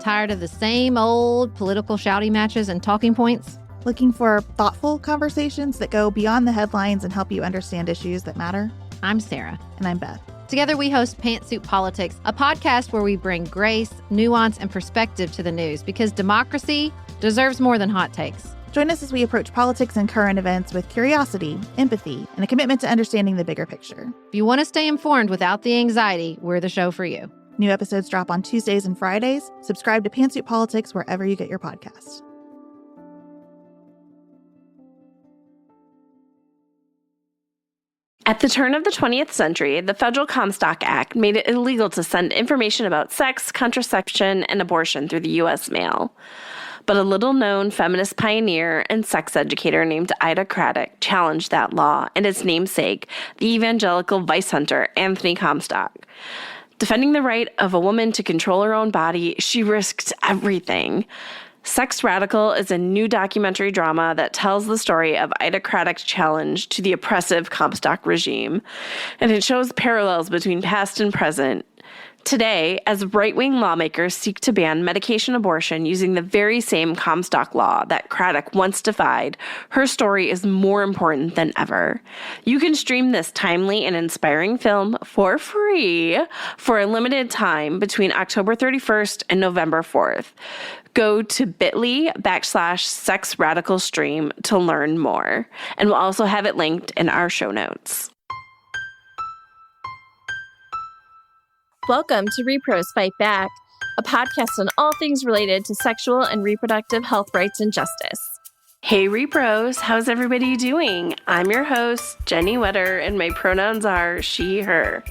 Tired of the same old political shouty matches and talking points? Looking for thoughtful conversations that go beyond the headlines and help you understand issues that matter? I'm Sarah. And I'm Beth. Together we host Pantsuit Politics, a podcast where we bring grace, nuance, and perspective to the news because democracy deserves more than hot takes. Join us as we approach politics and current events with curiosity, empathy, and a commitment to understanding the bigger picture. If you want to stay informed without the anxiety, we're the show for you. New episodes drop on Tuesdays and Fridays. Subscribe to Pantsuit Politics wherever you get your podcasts. At the turn of the 20th century, the Federal Comstock Act made it illegal to send information about sex, contraception, and abortion through the U.S. mail. But a little-known feminist pioneer and sex educator named Ida Craddock challenged that law and its namesake, the evangelical vice hunter Anthony Comstock. Defending the right of a woman to control her own body, she risked everything. Sex Radical is a new documentary drama that tells the story of Ida Craddock's challenge to the oppressive Comstock regime, and it shows parallels between past and present. Today, as right-wing lawmakers seek to ban medication abortion using the very same Comstock law that Craddock once defied, her story is more important than ever. You can stream this timely and inspiring film for free for a limited time between October 31st and November 4th. Go to bit.ly/sexradicalstream to learn more, and we'll also have it linked in our show notes. Welcome to Repros Fight Back, a podcast on all things related to sexual and reproductive health rights and justice. Hey Repros, how's everybody doing? I'm your host, Jenny Wetter, and my pronouns are she, her.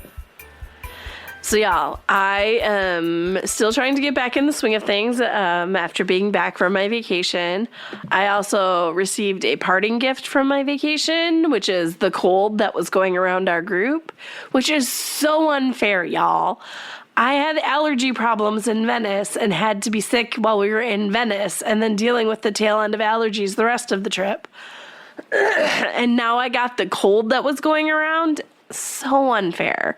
So y'all, I am still trying to get back in the swing of things after being back from my vacation. I also received a parting gift from my vacation, which is the cold that was going around our group, which is so unfair, y'all. I had allergy problems in Venice and had to be sick while we were in Venice and then dealing with the tail end of allergies the rest of the trip. And now I got the cold that was going around. So unfair.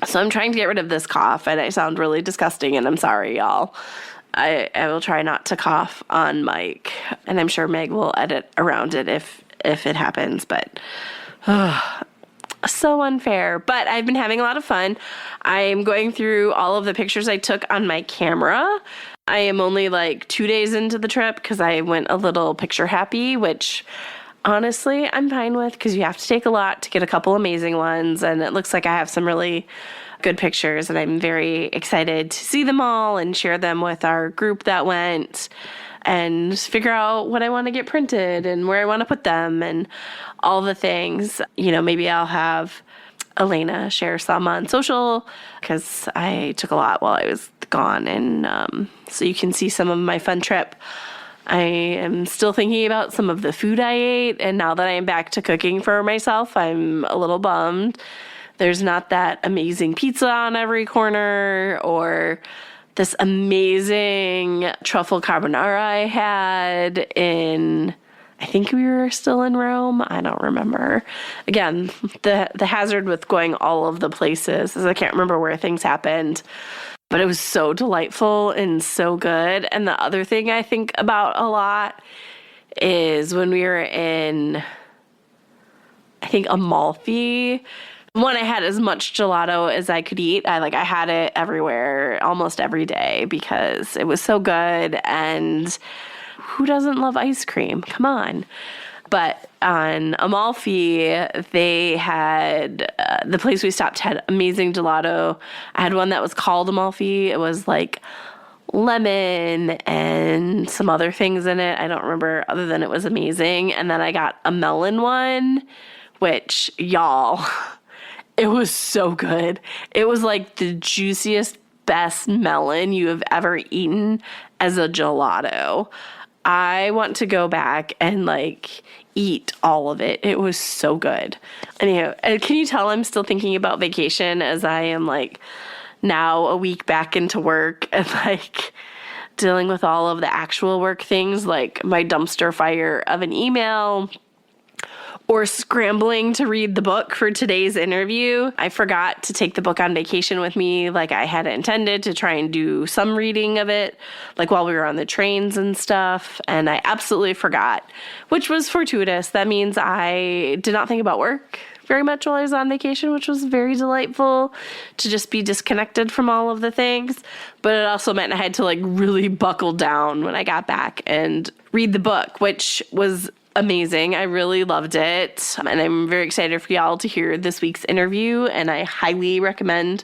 So I'm trying to get rid of this cough, and I sound really disgusting, and I'm sorry, y'all. I will try not to cough on mic, and I'm sure Meg will edit around it if it happens, but so unfair. But I've been having a lot of fun. I'm going through all of the pictures I took on my camera. I am only like 2 days into the trip because I went a little picture happy, which honestly, I'm fine with because you have to take a lot to get a couple amazing ones, and it looks like I have some really good pictures, and I'm very excited to see them all and share them with our group that went and figure out what I want to get printed and where I want to put them and all the things. You know, maybe I'll have Elena share some on social because I took a lot while I was gone, and so you can see some of my fun trip. I am still thinking about some of the food I ate, and now that I am back to cooking for myself, I'm a little bummed. There's not that amazing pizza on every corner or this amazing truffle carbonara I had in, I think we were still in Rome. I don't remember. Again, the hazard with going all of the places is I can't remember where things happened. But it was so delightful and so good. And the other thing I think about a lot is when we were in, I think, Amalfi. One, I had as much gelato as I could eat. I had it everywhere, almost every day, because it was so good. And who doesn't love ice cream? Come on. But on Amalfi, they had, the place we stopped had amazing gelato. I had one that was called Amalfi. It was like lemon and some other things in it. I don't remember other than it was amazing. And then I got a melon one, which, y'all, it was so good. It was like the juiciest, best melon you have ever eaten as a gelato. I want to go back and eat all of it. It was so good. Anyhow, can you tell I'm still thinking about vacation as I am now a week back into work and dealing with all of the actual work things like my dumpster fire of an email or scrambling to read the book for today's interview. I forgot to take the book on vacation with me like I had intended, to try and do some reading of it, like while we were on the trains and stuff. And I absolutely forgot, which was fortuitous. That means I did not think about work very much while I was on vacation, which was very delightful to just be disconnected from all of the things. But it also meant I had to like really buckle down when I got back and read the book, which was amazing. I really loved it. And I'm very excited for y'all to hear this week's interview. And I highly recommend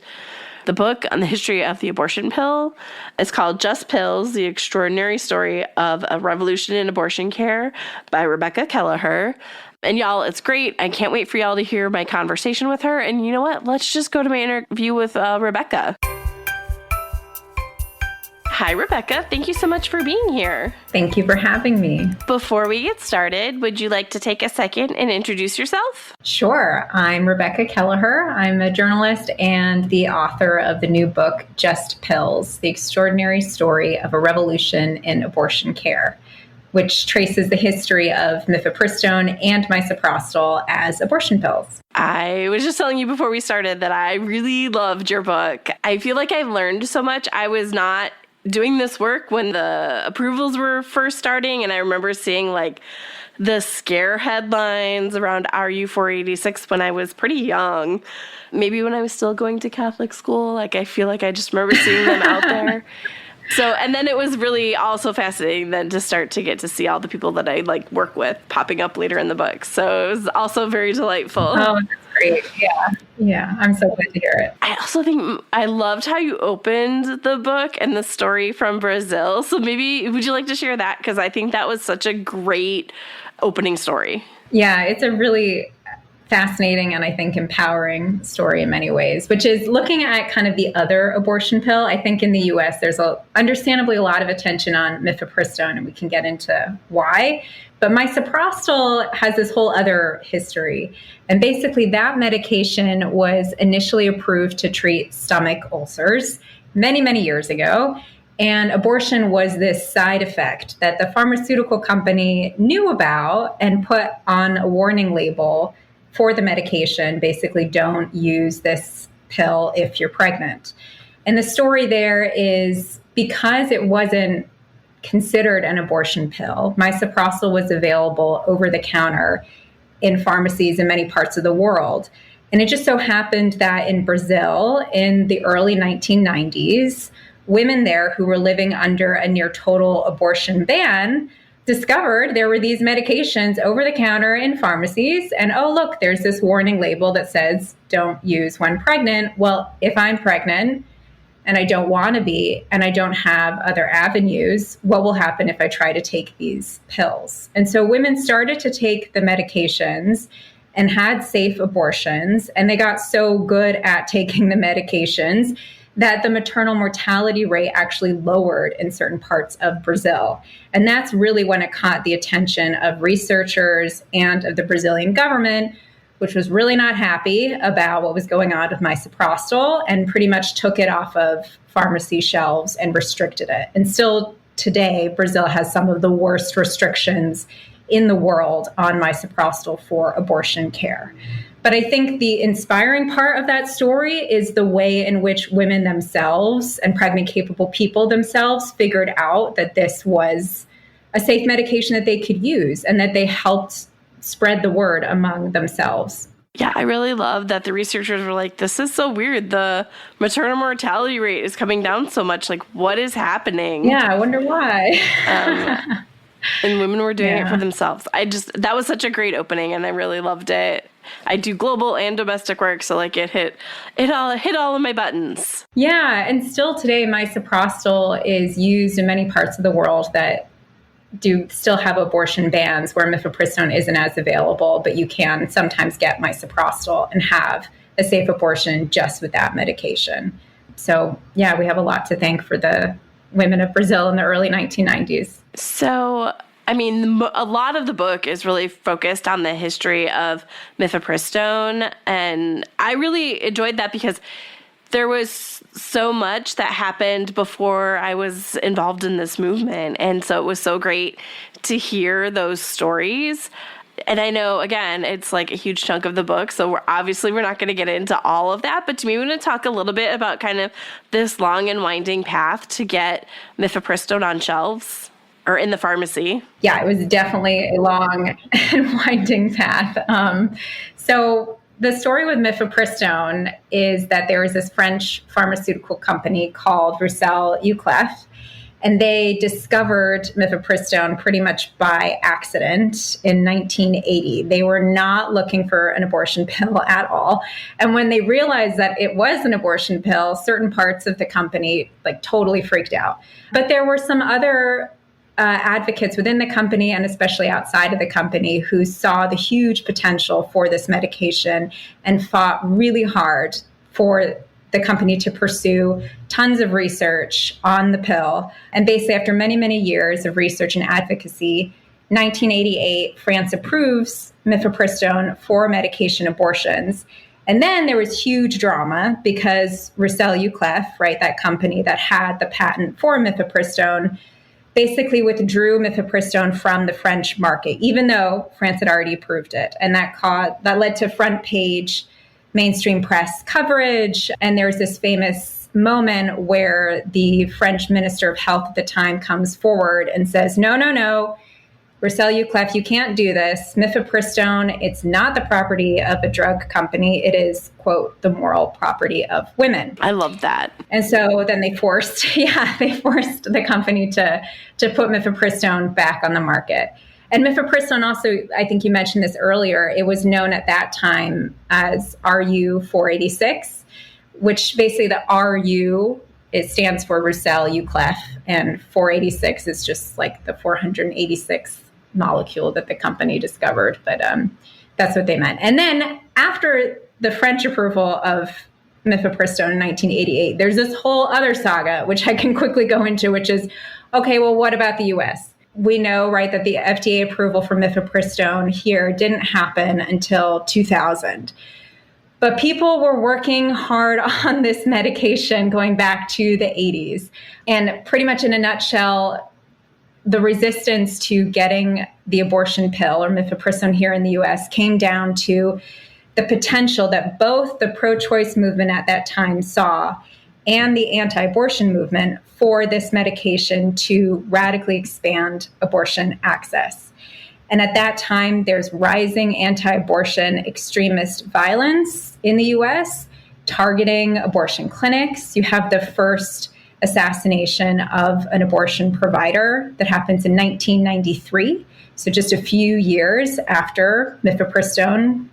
the book on the history of the abortion pill. It's called Just Pills, The Extraordinary Story of a Revolution in Abortion Care by Rebecca Kelliher. And y'all, it's great. I can't wait for y'all to hear my conversation with her. And you know what? Let's just go to my interview with Rebecca. Hi, Rebecca. Thank you so much for being here. Thank you for having me. Before we get started, would you like to take a second and introduce yourself? Sure. I'm Rebecca Kelliher. I'm a journalist and the author of the new book, Just Pills, The Extraordinary Story of a Revolution in Abortion Care, which traces the history of mifepristone and misoprostol as abortion pills. I was just telling you before we started that I really loved your book. I feel like I've learned so much. I was not doing this work when the approvals were first starting, and I remember seeing like the scare headlines around RU486 when I was pretty young. Maybe when I was still going to Catholic school. Like, I feel like I just remember seeing them out there. So, and then it was really also fascinating then to start to get to see all the people that I like work with popping up later in the book. So it was also very delightful. Oh, that's great. Yeah. Yeah. I'm so glad to hear it. I also think I loved how you opened the book and the story from Brazil. So maybe would you like to share that? Because I think that was such a great opening story. Yeah, it's a really fascinating and I think empowering story in many ways, which is looking at kind of the other abortion pill. I think in the US, there's understandably a lot of attention on mifepristone, and we can get into why. But misoprostol has this whole other history. And basically that medication was initially approved to treat stomach ulcers many, many years ago. And abortion was this side effect that the pharmaceutical company knew about and put on a warning label for the medication. Basically, don't use this pill if you're pregnant. And the story there is because it wasn't considered an abortion pill, misoprostol was available over the counter in pharmacies in many parts of the world. And it just so happened that in Brazil in the early 1990s, women there who were living under a near total abortion ban discovered there were these medications over the counter in pharmacies. And oh, look, there's this warning label that says don't use when pregnant. Well, if I'm pregnant and I don't want to be, and I don't have other avenues, what will happen if I try to take these pills? And so women started to take the medications and had safe abortions. And they got so good at taking the medications that the maternal mortality rate actually lowered in certain parts of Brazil. And that's really when it caught the attention of researchers and of the Brazilian government, which was really not happy about what was going on with misoprostol and pretty much took it off of pharmacy shelves and restricted it. And still today, Brazil has some of the worst restrictions in the world on misoprostol for abortion care. But I think the inspiring part of that story is the way in which women themselves and pregnant capable people themselves figured out that this was a safe medication that they could use and that they helped spread the word among themselves. Yeah, I really love that the researchers were like, this is so weird. The maternal mortality rate is coming down so much. Like, what is happening? Yeah, I wonder why. And women were doing it for themselves. That was such a great opening, and I really loved it. I do global and domestic work, so like it hit all of my buttons. Yeah, and still today, misoprostol is used in many parts of the world that do still have abortion bans where mifepristone isn't as available, but you can sometimes get misoprostol and have a safe abortion just with that medication. So yeah, we have a lot to thank for the women of Brazil in the early 1990s. So, I mean, a lot of the book is really focused on the history of mifepristone, and I really enjoyed that because there was so much that happened before I was involved in this movement, and so it was so great to hear those stories. And I know, again, it's like a huge chunk of the book, so we're not going to get into all of that, but do we want to talk a little bit about kind of this long and winding path to get mifepristone on shelves or in the pharmacy? Yeah, it was definitely a long and winding path. So the story with mifepristone is that there was this French pharmaceutical company called Roussel Youclef, and they discovered mifepristone pretty much by accident in 1980. They were not looking for an abortion pill at all. And when they realized that it was an abortion pill, certain parts of the company like totally freaked out. But there were some other advocates within the company and especially outside of the company who saw the huge potential for this medication and fought really hard for the company to pursue tons of research on the pill. And basically, after many, many years of research and advocacy, 1988, France approves mifepristone for medication abortions. And then there was huge drama because Roussel Youclef, right, that company that had the patent for mifepristone, basically withdrew mifepristone from the French market, even though France had already approved it. And that led to front page mainstream press coverage. And there's this famous moment where the French Minister of Health at the time comes forward and says, no, Roussel Youclef, you can't do this. Mifepristone, it's not the property of a drug company. It is, quote, the moral property of women. I love that. And so then they forced the company to put mifepristone back on the market. And mifepristone also, I think you mentioned this earlier, it was known at that time as RU 486, which basically the RU, it stands for Roussel Youclef, and 486 is just like the 486th molecule that the company discovered. But that's what they meant. And then after the French approval of mifepristone in 1988, there's this whole other saga, which I can quickly go into, which is, okay, well, what about the US? We know, right, that the FDA approval for mifepristone here didn't happen until 2000. But people were working hard on this medication going back to the 80s. And pretty much in a nutshell, the resistance to getting the abortion pill or mifepristone here in the US came down to the potential that both the pro-choice movement at that time saw and the anti-abortion movement for this medication to radically expand abortion access. And at that time, there's rising anti-abortion extremist violence in the US, targeting abortion clinics. You have the first assassination of an abortion provider that happens in 1993. So just a few years after mifepristone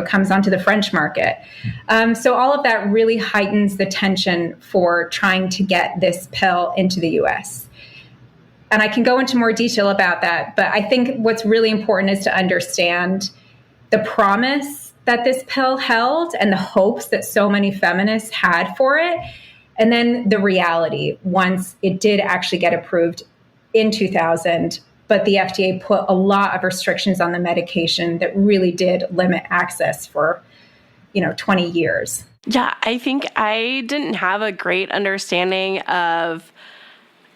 comes onto the French market. So all of that really heightens the tension for trying to get this pill into the US. And I can go into more detail about that, but I think what's really important is to understand the promise that this pill held and the hopes that so many feminists had for it. And then the reality, once it did actually get approved in 2000, but the FDA put a lot of restrictions on the medication that really did limit access for, 20 years. Yeah, I think I didn't have a great understanding of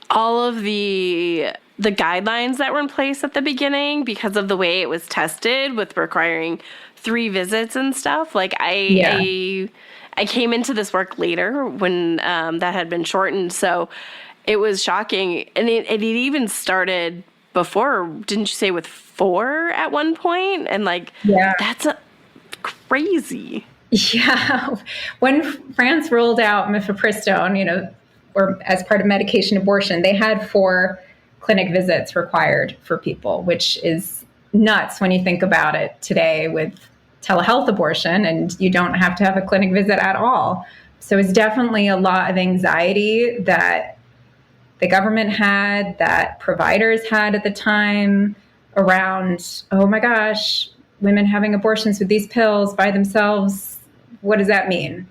all of the guidelines that were in place at the beginning because of the way it was tested with requiring 3 visits and stuff. Like I came into this work later when that had been shortened. So it was shocking. And it even started before, didn't you say, with 4 at one point? And that's crazy. Yeah. When France rolled out mifepristone, or as part of medication abortion, they had 4 clinic visits required for people, which is nuts when you think about it today with telehealth abortion, and you don't have to have a clinic visit at all. So it's definitely a lot of anxiety that the government had, that providers had at the time around, oh my gosh, women having abortions with these pills by themselves, what does that mean?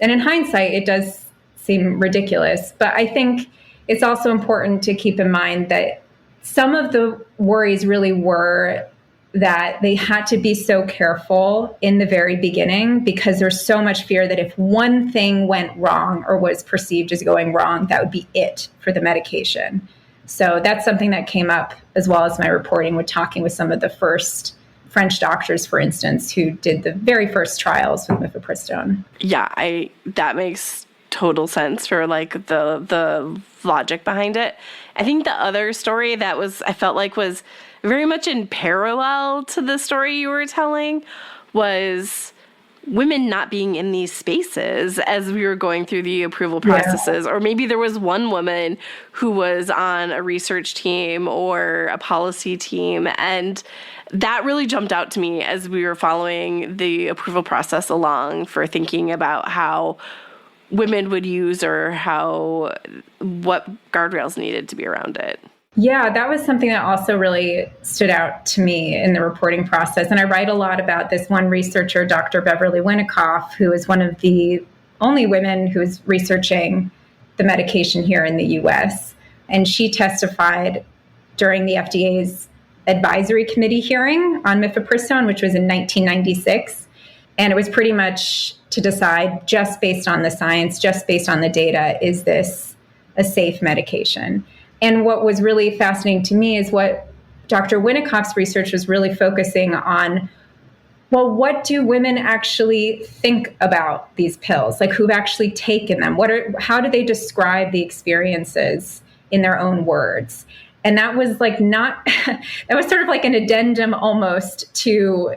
And in hindsight, it does seem ridiculous, but I think it's also important to keep in mind that some of the worries really were that they had to be so careful in the very beginning because there's so much fear that if one thing went wrong or was perceived as going wrong, that would be it for the medication. So that's something that came up as well as my reporting with talking with some of the first French doctors, for instance, who did the very first trials with mifepristone. Yeah, that makes total sense for like the logic behind it. I think the other story that I felt like was very much in parallel to the story you were telling was women not being in these spaces as we were going through the approval processes. Or maybe there was one woman who was on a research team or a policy team. And that really jumped out to me as we were following the approval process along for thinking about how women would use or what guardrails needed to be around it. Yeah, that was something that also really stood out to me in the reporting process. And I write a lot about this one researcher, Dr. Beverly Winikoff, who is one of the only women who is researching the medication here in the US. And she testified during the FDA's advisory committee hearing on mifepristone, which was in 1996. And it was pretty much to decide, just based on the science, just based on the data, is this a safe medication? And what was really fascinating to me is what Dr. Winikoff's research was really focusing on. Well, what do women actually think about these pills? Like, who've actually taken them? How do they describe the experiences in their own words? And that was that was sort of like an addendum almost to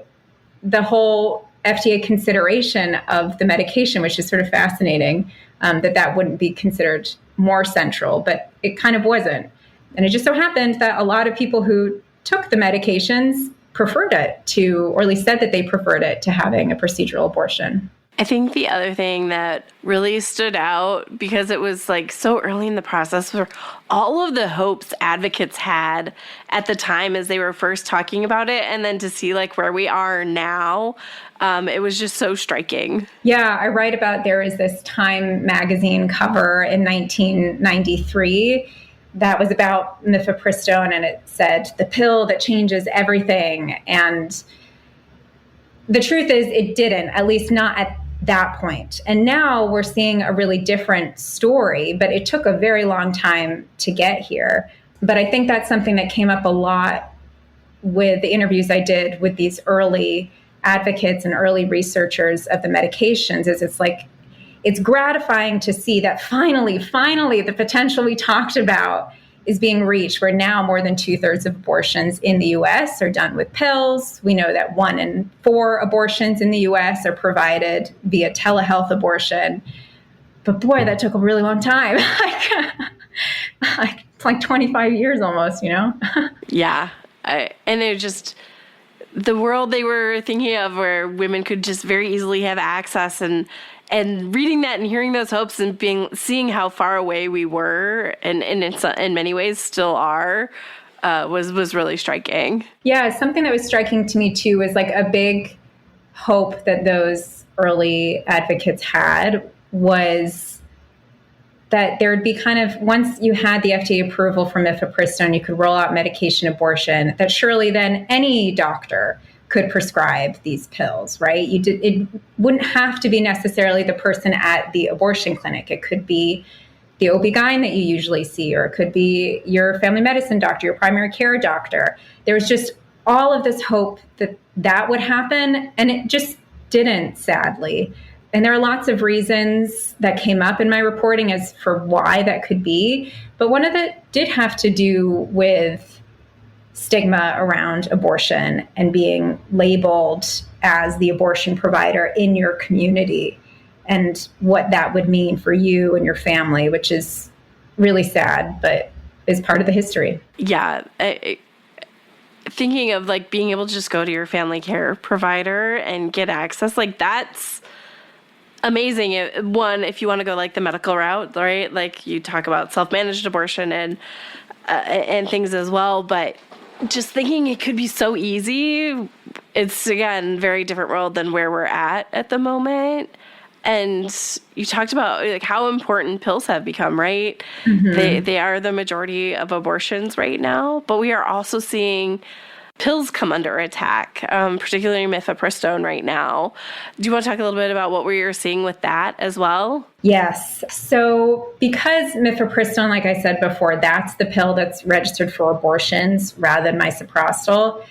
the whole FDA consideration of the medication, which is sort of fascinating, that wouldn't be considered more central, but it kind of wasn't. And it just so happened that a lot of people who took the medications preferred it to, or at least said that they preferred it to having a procedural abortion. I think the other thing that really stood out, because it was like so early in the process, were all of the hopes advocates had at the time as they were first talking about it, and then to see like where we are now, it was just so striking. Yeah, I write about, there is this Time magazine cover in 1993 that was about mifepristone, and it said, "The pill that changes everything." And the truth is it didn't, at least not at that point. And now we're seeing a really different story, but it took a very long time to get here. But I think that's something that came up a lot with the interviews I did with these early advocates and early researchers of the medications, is it's gratifying to see that finally, the potential we talked about is being reached, where now more than 2/3 of abortions in the US are done with pills. We know that 1 in 4 abortions in the US are provided via telehealth abortion. But boy, that took a really long time. It's like 25 years almost, Yeah. And it just, the world they were thinking of where women could just very easily have access, and reading that and hearing those hopes and seeing how far away we were, and it's in many ways still are, was really striking. Yeah, something that was striking to me too was like a big hope that those early advocates had was that there would be kind of, once you had the FDA approval for mifepristone, you could roll out medication abortion, that surely then any doctor could prescribe these pills, right? It wouldn't have to be necessarily the person at the abortion clinic. It could be the OB-GYN that you usually see, or it could be your family medicine doctor, your primary care doctor. There was just all of this hope that would happen, and it just didn't, sadly. And there are lots of reasons that came up in my reporting as for why that could be. But one of it did have to do with stigma around abortion and being labeled as the abortion provider in your community, and what that would mean for you and your family, which is really sad, but is part of the history. Yeah. Thinking of like being able to just go to your family care provider and get access, like that's amazing. One, if you want to go like the medical route, right? Like you talk about self-managed abortion and things as well, but just thinking it could be so easy, it's, again, very different world than where we're at the moment. And you talked about like how important pills have become, right? Mm-hmm. They are the majority of abortions right now, but we are also seeing pills come under attack, particularly mifepristone right now. Do you want to talk a little bit about what we are seeing with that as well? Yes. So because mifepristone, like I said before, that's the pill that's registered for abortions rather than misoprostol,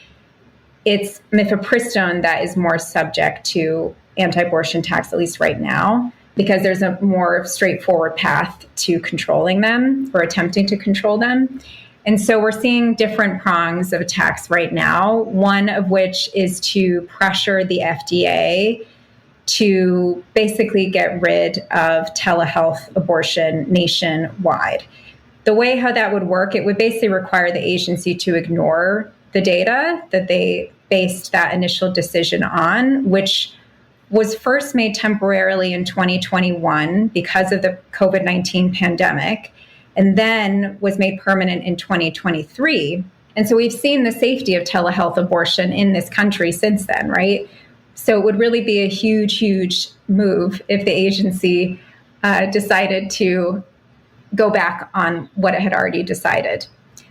it's mifepristone that is more subject to anti-abortion attacks, at least right now, because there's a more straightforward path to controlling them or attempting to control them. And so we're seeing different prongs of attacks right now, one of which is to pressure the FDA to basically get rid of telehealth abortion nationwide. The way how that would work, it would basically require the agency to ignore the data that they based that initial decision on, which was first made temporarily in 2021 because of the COVID-19 pandemic, and then was made permanent in 2023. And so we've seen the safety of telehealth abortion in this country since then, right? So it would really be a huge, huge move if the agency decided to go back on what it had already decided.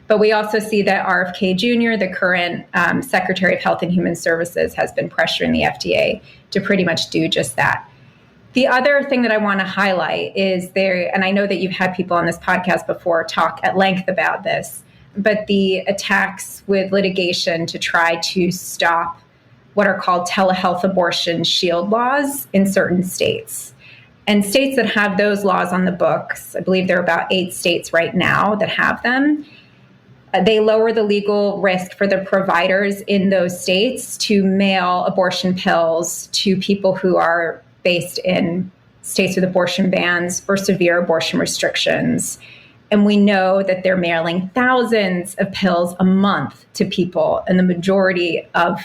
But we also see that RFK Jr., the current Secretary of Health and Human Services, has been pressuring the FDA to pretty much do just that. The other thing that I want to highlight is there, and I know that you've had people on this podcast before talk at length about this, but the attacks with litigation to try to stop what are called telehealth abortion shield laws in certain states. And states that have those laws on the books, I believe there are about 8 states right now that have them, they lower the legal risk for the providers in those states to mail abortion pills to people who are based in states with abortion bans or severe abortion restrictions. And we know that they're mailing thousands of pills a month to people, and the majority of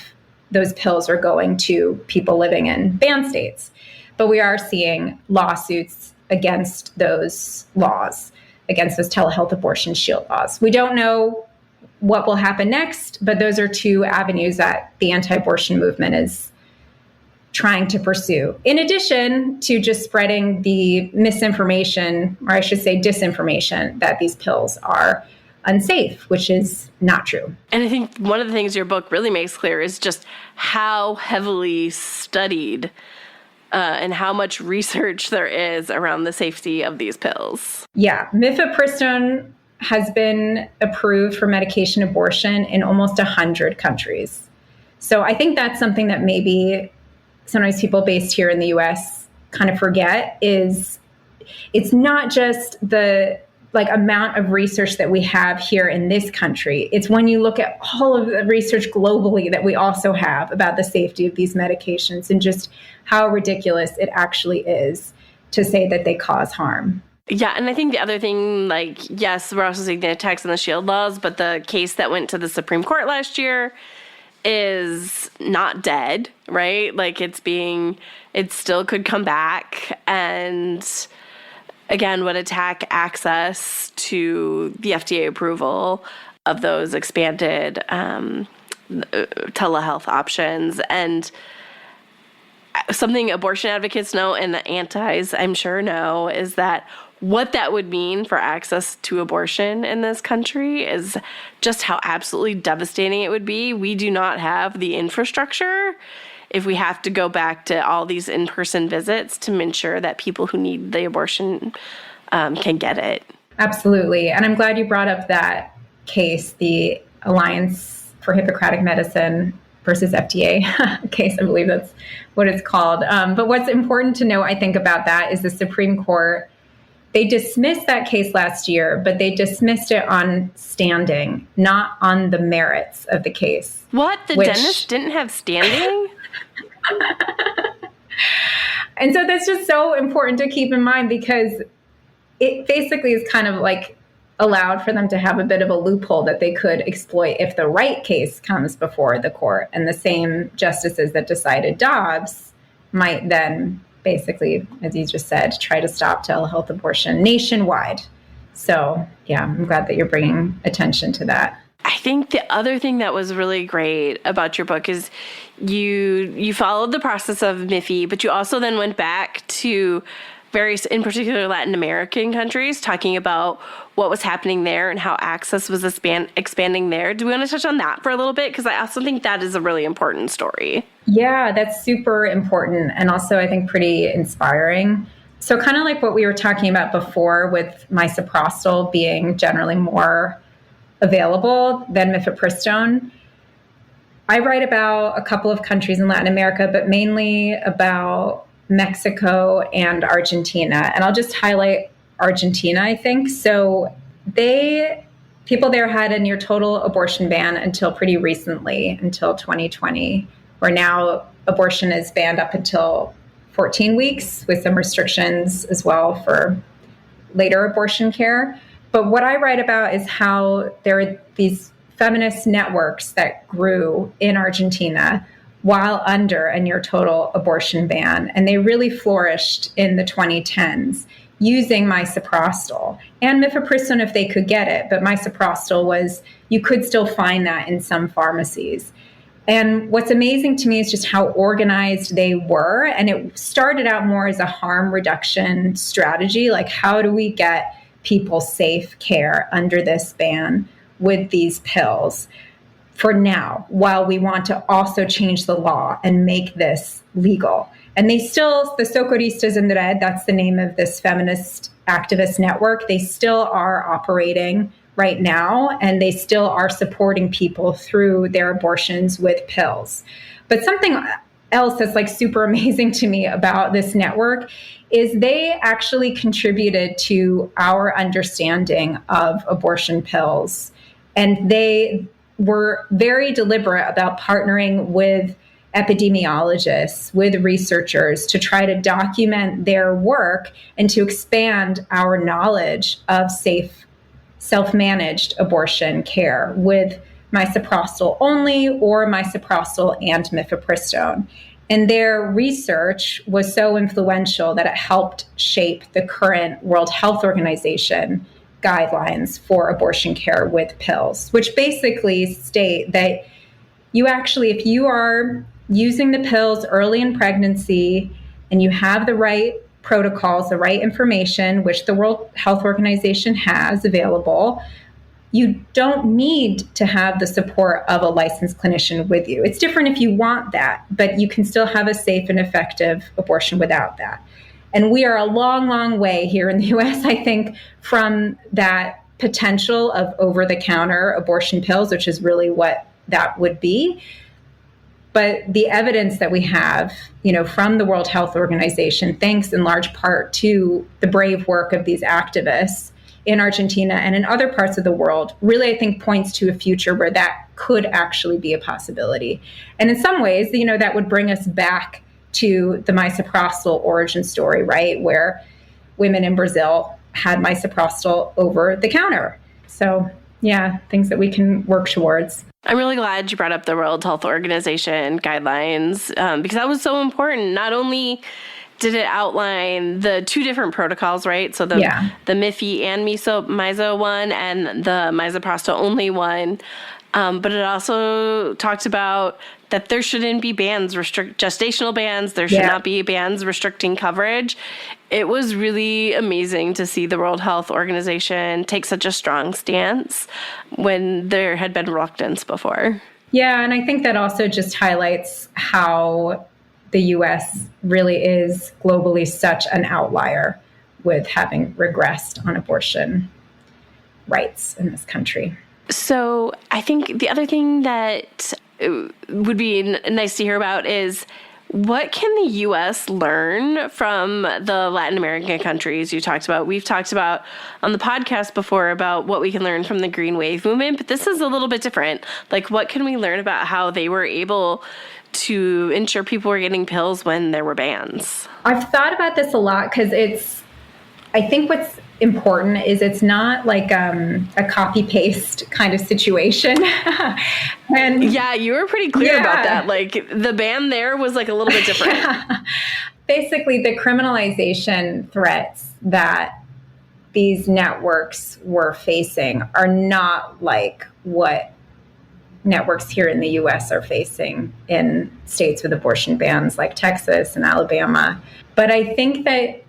those pills are going to people living in banned states. But we are seeing lawsuits against those laws, against those telehealth abortion shield laws. We don't know what will happen next, but those are 2 avenues that the anti-abortion movement is trying to pursue, in addition to just spreading the misinformation, or I should say disinformation, that these pills are unsafe, which is not true. And I think one of the things your book really makes clear is just how heavily studied and how much research there is around the safety of these pills. Yeah, mifepristone has been approved for medication abortion in almost 100 countries. So I think that's something that maybe sometimes people based here in the US kind of forget, is it's not just the amount of research that we have here in this country. It's when you look at all of the research globally that we also have about the safety of these medications and just how ridiculous it actually is to say that they cause harm. Yeah, and I think the other thing, yes, we're also seeing the attacks on the shield laws, but the case that went to the Supreme Court last year is not dead, right? It still could come back and again would attack access to the FDA approval of those expanded telehealth options. And something abortion advocates know and the antis, I'm sure, know is that what that would mean for access to abortion in this country is just how absolutely devastating it would be. We do not have the infrastructure if we have to go back to all these in-person visits to ensure that people who need the abortion can get it. Absolutely. And I'm glad you brought up that case, the Alliance for Hippocratic Medicine versus FDA case. I believe that's what it's called. But what's important to know, I think, about that is the Supreme Court, they dismissed that case last year, but they dismissed it on standing, not on the merits of the case. What? The dentist didn't have standing? And so that's just so important to keep in mind, because it basically is kind of allowed for them to have a bit of a loophole that they could exploit if the right case comes before the court. And the same justices that decided Dobbs might then basically, as you just said, try to stop telehealth abortion nationwide. So yeah, I'm glad that you're bringing attention to that. I think the other thing that was really great about your book is you followed the process of MIFI, but you also then went back to various, in particular Latin American countries, talking about what was happening there and how access was expanding there. Do we want to touch on that for a little bit? Because I also think that is a really important story. Yeah, that's super important, and also I think pretty inspiring. So kind of like what we were talking about before with misoprostol being generally more available than mifepristone, I write about a couple of countries in Latin America, but mainly about Mexico and Argentina. And I'll just highlight Argentina, I think. So people there had a near total abortion ban until pretty recently, until 2020, where now abortion is banned up until 14 weeks with some restrictions as well for later abortion care. But what I write about is how there are these feminist networks that grew in Argentina while under a near total abortion ban. And they really flourished in the 2010s using misoprostol and mifepristone if they could get it. But misoprostol you could still find that in some pharmacies. And what's amazing to me is just how organized they were. And it started out more as a harm reduction strategy. Like, how do we get people safe care under this ban with these pills for now, while we want to also change the law and make this legal? And the Socorristas in Red, that's the name of this feminist activist network, they still are operating right now, and they still are supporting people through their abortions with pills. But something else that's like super amazing to me about this network is they actually contributed to our understanding of abortion pills. And they were very deliberate about partnering with epidemiologists, with researchers to try to document their work and to expand our knowledge of safe, self-managed abortion care with misoprostol only or misoprostol and mifepristone. And their research was so influential that it helped shape the current World Health Organization guidelines for abortion care with pills, which basically state that you actually, if you are using the pills early in pregnancy and you have the right protocols, the right information, which the World Health Organization has available, you don't need to have the support of a licensed clinician with you. It's different if you want that, but you can still have a safe and effective abortion without that. And we are a long, long way here in the US, I think, from that potential of over-the-counter abortion pills, which is really what that would be. But the evidence that we have, from the World Health Organization, thanks in large part to the brave work of these activists in Argentina and in other parts of the world, really, I think, points to a future where that could actually be a possibility. And in some ways, that would bring us back to the misoprostol origin story, right? Where women in Brazil had misoprostol over the counter. So, yeah, things that we can work towards. I'm really glad you brought up the World Health Organization guidelines because that was so important. Not only did it outline the two different protocols, right? So the Miffy and miso one and the misoprostol only one. But it also talked about that there shouldn't be bans, gestational bans. There should not be bans restricting coverage. It was really amazing to see the World Health Organization take such a strong stance when there had been reluctance before. Yeah, and I think that also just highlights how the U.S. really is globally such an outlier with having regressed on abortion rights in this country. So I think the other thing that would be nice to hear about is what can the U.S. learn from the Latin American countries you talked about? We've talked about on the podcast before about what we can learn from the Green Wave movement, but this is a little bit different. Like, what can we learn about how they were able to ensure people were getting pills when there were bans? I've thought about this a lot because I think what's important is it's not like a copy-paste kind of situation. And yeah, you were pretty clear about that. Like, the ban there was like a little bit different. Basically, the criminalization threats that these networks were facing are not like what networks here in the U.S. are facing in states with abortion bans like Texas and Alabama. But I think that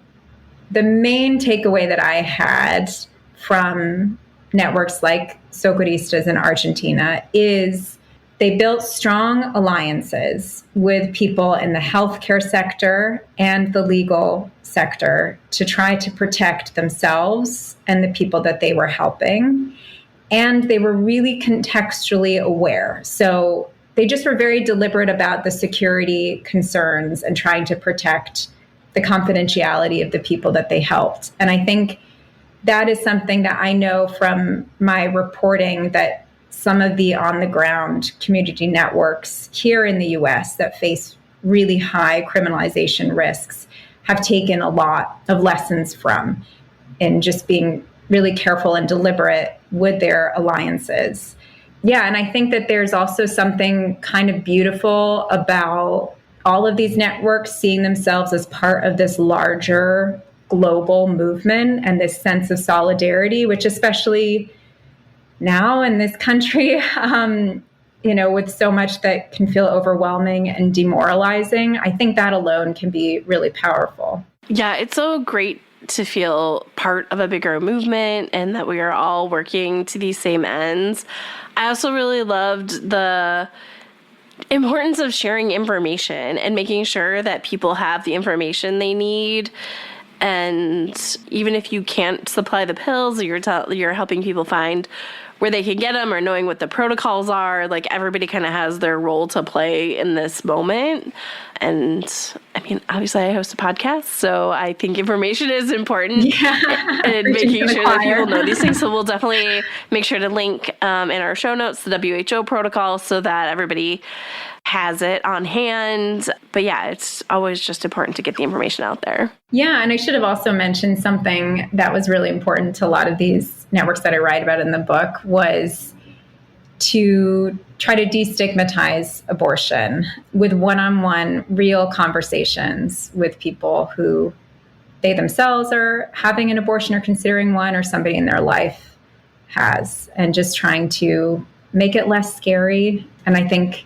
the main takeaway that I had from networks like Socorristas in Argentina is they built strong alliances with people in the healthcare sector and the legal sector to try to protect themselves and the people that they were helping. And they were really contextually aware. So they just were very deliberate about the security concerns and trying to protect the confidentiality of the people that they helped. And I think that is something that I know from my reporting, that some of the on-the-ground community networks here in the US that face really high criminalization risks have taken a lot of lessons from, in just being really careful and deliberate with their alliances. Yeah, and I think that there's also something kind of beautiful about all of these networks seeing themselves as part of this larger global movement and this sense of solidarity, which especially now in this country, with so much that can feel overwhelming and demoralizing, I think that alone can be really powerful. Yeah, it's so great to feel part of a bigger movement and that we are all working to these same ends. I also really loved the importance of sharing information and making sure that people have the information they need. And even if you can't supply the pills, you're helping people find where they can get them, or knowing what the protocols are. Like, everybody kind of has their role to play in this moment. And I mean, obviously I host a podcast, so I think information is important, and making sure that people know these things. So we'll definitely make sure to link in our show notes the WHO protocol so that everybody has it on hand. But yeah, it's always just important to get the information out there. Yeah, and I should have also mentioned something that was really important to a lot of these networks that I write about in the book, was to try to destigmatize abortion with one-on-one real conversations with people who they themselves are having an abortion or considering one, or somebody in their life has, and just trying to make it less scary. And I think,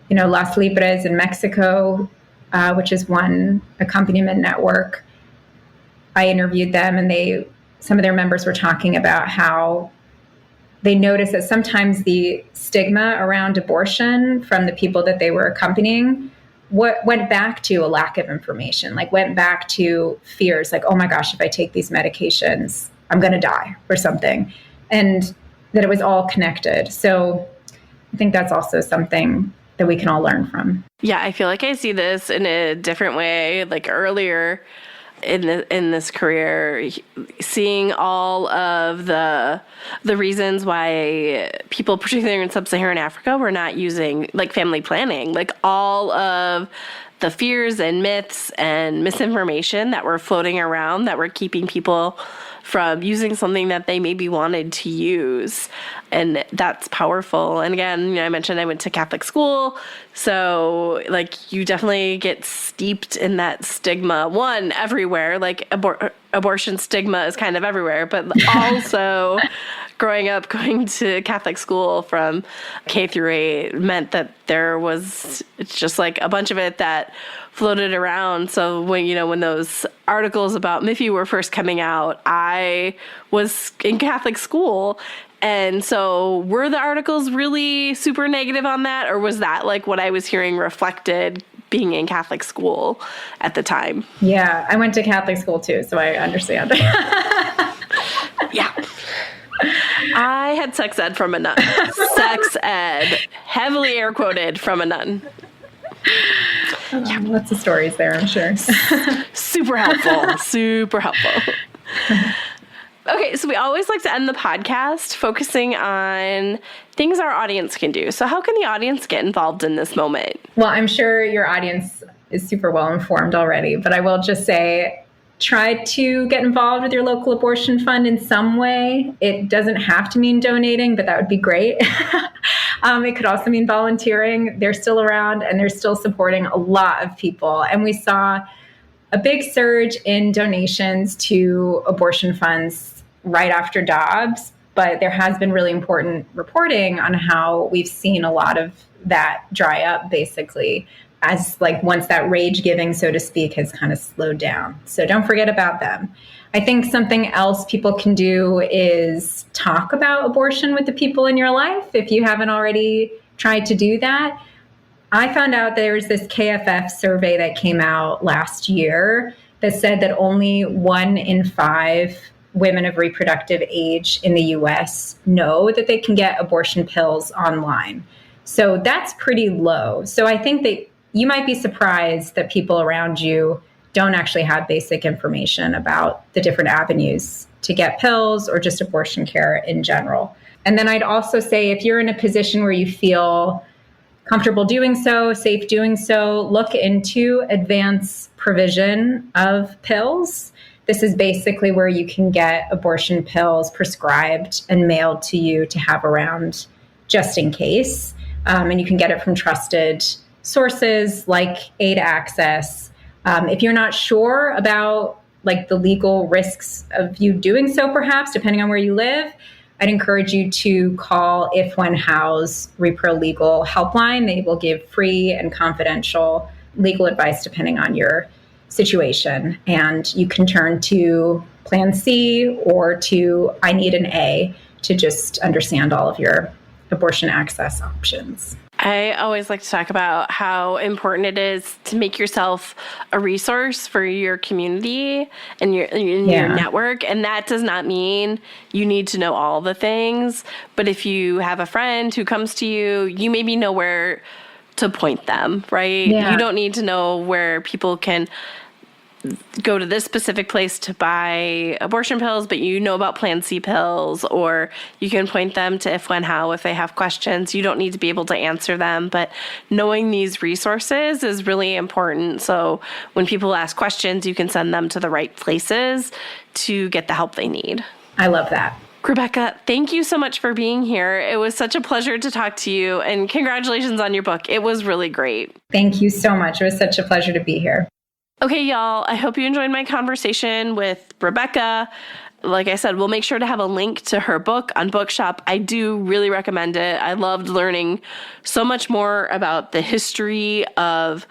Las Libres in Mexico, which is one accompaniment network, I interviewed them, and some of their members were talking about how they noticed that sometimes the stigma around abortion from the people that they were accompanying went back to a lack of information, went back to fears like, oh my gosh, if I take these medications, I'm going to die or something. And that it was all connected. So I think that's also something that we can all learn from. Yeah, I feel like I see this in a different way, like earlier in this career, seeing all of the reasons why people, particularly in sub-Saharan Africa, were not using family planning, all of the fears and myths and misinformation that were floating around that were keeping people from using something that they maybe wanted to use. And that's powerful. And again, I mentioned I went to Catholic school. So you definitely get steeped in that stigma, everywhere, abortion stigma is kind of everywhere, but also growing up, going to Catholic school from K through 8 meant that there was just a bunch of it that floated around. So when those articles about MIFI were first coming out, I was in Catholic school. And so were the articles really super negative on that? Or was that what I was hearing reflected being in Catholic school at the time? Yeah, I went to Catholic school too, so I understand. Yeah. I had sex ed from a nun. Sex ed, heavily air quoted, from a nun. Yeah, lots of stories there, I'm sure. Super helpful. Super helpful. Okay, so we always like to end the podcast focusing on things our audience can do. So how can the audience get involved in this moment? Well, I'm sure your audience is super well informed already, but I will just say, try to get involved with your local abortion fund in some way. It doesn't have to mean donating, but that would be great. It could also mean volunteering. They're still around and they're still supporting a lot of people. And we saw a big surge in donations to abortion funds right after Dobbs, but there has been really important reporting on how we've seen a lot of that dry up, basically, as once that rage giving, so to speak, has kind of slowed down. So don't forget about them. I think something else people can do is talk about abortion with the people in your life if you haven't already tried to do that. I found out there was this KFF survey that came out last year that said that only 1 in 5 women of reproductive age in the US know that they can get abortion pills online. So that's pretty low. So I think that you might be surprised that people around you don't actually have basic information about the different avenues to get pills or just abortion care in general. And then I'd also say if you're in a position where you feel comfortable doing so, safe doing so, look into advance provision of pills. This is basically where you can get abortion pills prescribed and mailed to you to have around just in case. And you can get it from trusted sources like Aid Access. If you're not sure about like the legal risks of you doing so, perhaps, depending on where you live, I'd encourage you to call If When How's Repro Legal helpline. They will give free and confidential legal advice depending on your situation. And you can turn to Plan C or to I Need an A to just understand all of your abortion access options. I always like to talk about how important it is to make yourself a resource for your community and your network. And that does not mean you need to know all the things. But if you have a friend who comes to you, you maybe know where to point them, right? Yeah. You don't need to know where people can go to this specific place to buy abortion pills, but you know about Plan C pills, or you can point them to If When How if they have questions. You don't need to be able to answer them, but knowing these resources is really important. So when people ask questions, you can send them to the right places to get the help they need. I love that. Rebecca, thank you so much for being here. It was such a pleasure to talk to you, and congratulations on your book. It was really great. Thank you so much. It was such a pleasure to be here. Okay, y'all, I hope you enjoyed my conversation with Rebecca. Like I said, we'll make sure to have a link to her book on Bookshop. I do really recommend it. I loved learning so much more about the history of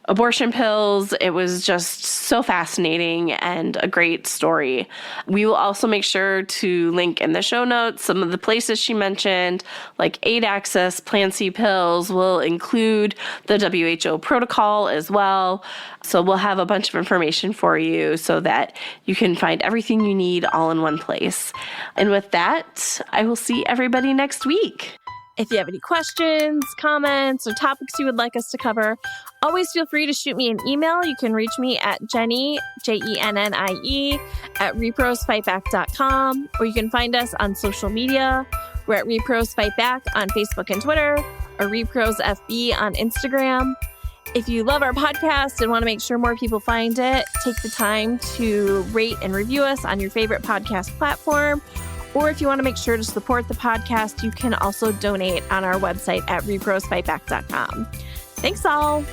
abortion pills. It was just so fascinating and a great story. We will also make sure to link in the show notes some of the places she mentioned, like Aid Access, Plan C pills. We'll include the WHO protocol as well. So we'll have a bunch of information for you so that you can find everything you need all in one place. And with that, I will see everybody next week. If you have any questions, comments, or topics you would like us to cover, always feel free to shoot me an email. You can reach me at Jennie, Jennie, at reprosfightback.com, or you can find us on social media. We're at Repros Fight Back on Facebook and Twitter, or Repros FB on Instagram. If you love our podcast and want to make sure more people find it, take the time to rate and review us on your favorite podcast platform. Or if you want to make sure to support the podcast, you can also donate on our website at reprosfightback.com. Thanks all.